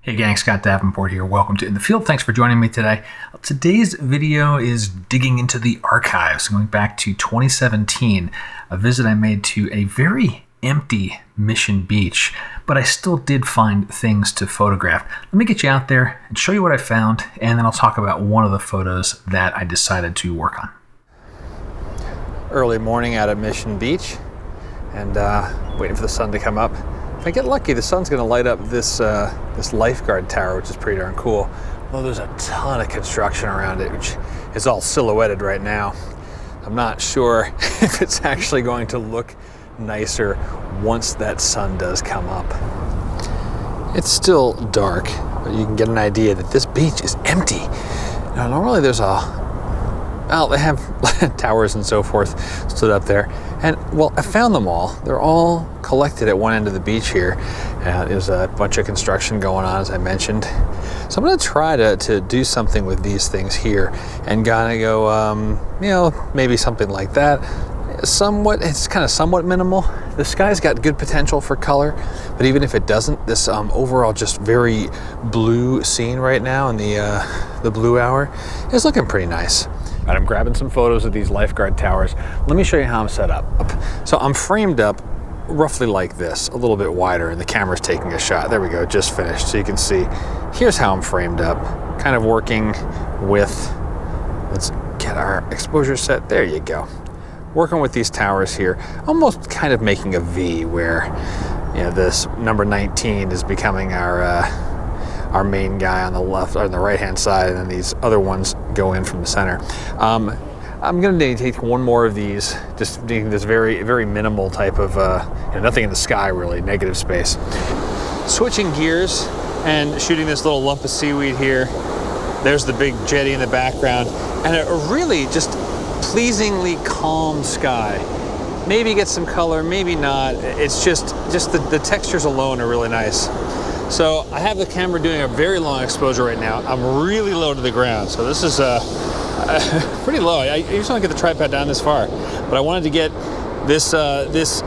Hey gang, Scott Davenport here. Welcome to In the Field. Thanks for joining me today. Today's video is digging into the archives, going back to 2017, a visit I made to a very empty Mission Beach, but I still did find things to photograph. Let me get you out there and show you what I found, and then I'll talk about one of the photos that I decided to work on. Early morning out at Mission Beach, and waiting for the sun to come up. If I get lucky, the sun's going to light up this lifeguard tower, which is pretty darn cool. Although there's a ton of construction around it, which is all silhouetted right now. I'm not sure if it's actually going to look nicer once that sun does come up. It's still dark, but you can get an idea that this beach is empty. Now, normally there's they have towers and so forth stood up there. And, well, I found them all. They're all collected at one end of the beach here. There's a bunch of construction going on, as I mentioned. So I'm going to try to do something with these things here and kind of go, maybe something like that. It's kind of somewhat minimal. The sky's got good potential for color, but even if it doesn't, this overall just very blue scene right now in the blue hour is looking pretty nice. All right, I'm grabbing some photos of these lifeguard towers. Let me show you how I'm set up. So I'm framed up roughly like this, a little bit wider, and the camera's taking a shot. There we go, just finished. So you can see, here's how I'm framed up. Kind of working with, let's get our exposure set. There you go. Working with these towers here, almost kind of making a V where, this number 19 is becoming our main guy on the left or on the right hand side, and then these other ones go in from the center. I'm going to take one more of these, just doing this very, very minimal type of, nothing in the sky really, negative space. Switching gears and shooting this little lump of seaweed here. There's the big jetty in the background, and a really just pleasingly calm sky. Maybe get some color, maybe not. It's just the textures alone are really nice. So I have the camera doing a very long exposure right now. I'm really low to the ground, so this is pretty low. I usually don't get the tripod down this far, but I wanted to get this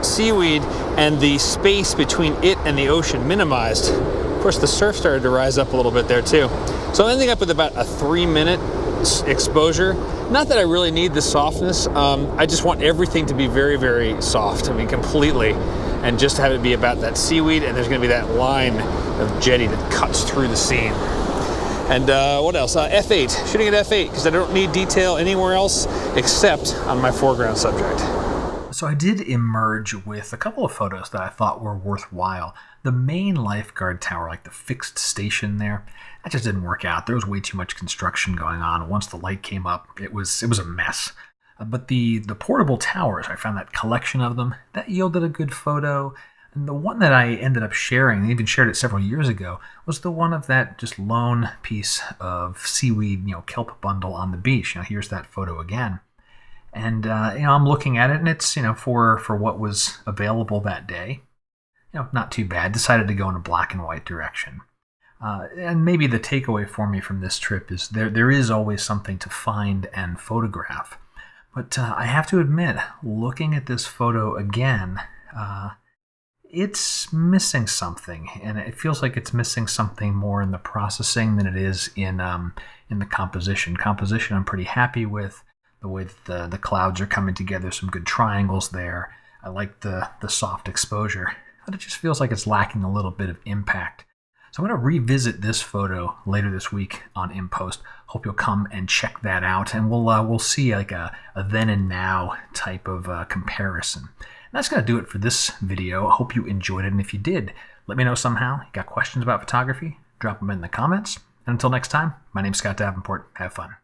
seaweed and the space between it and the ocean minimized. Of course, the surf started to rise up a little bit there too. So I'm ending up with about a 3-minute exposure. Not that I really need the softness. I just want everything to be very, very soft. I mean, completely. And just have it be about that seaweed, and there's going to be that line of jetty that cuts through the scene. And what else? F8, shooting at F8, because I don't need detail anywhere else except on my foreground subject. So I did emerge with a couple of photos that I thought were worthwhile. The main lifeguard tower, like the fixed station there, that just didn't work out. There was way too much construction going on. Once the light came up, it was a mess. But the portable towers, I found that collection of them, that yielded a good photo. And the one that I ended up sharing, and even shared it several years ago, was the one of that just lone piece of seaweed, kelp bundle on the beach. Here's that photo again. And, I'm looking at it, and it's, for what was available that day, not too bad. Decided to go in a black and white direction. And maybe the takeaway for me from this trip is there is always something to find and photograph. But I have to admit, looking at this photo again, it's missing something, and it feels like it's missing something more in the processing than it is in the composition. Composition I'm pretty happy with, the way that the clouds are coming together, some good triangles there. I like the soft exposure, but it just feels like it's lacking a little bit of impact. So I'm going to revisit this photo later this week on In Post. Hope you'll come and check that out, and we'll see like a then and now type of comparison. And that's going to do it for this video. I hope you enjoyed it, and if you did, let me know somehow. You got questions about photography? Drop them in the comments. And until next time, my name's Scott Davenport. Have fun.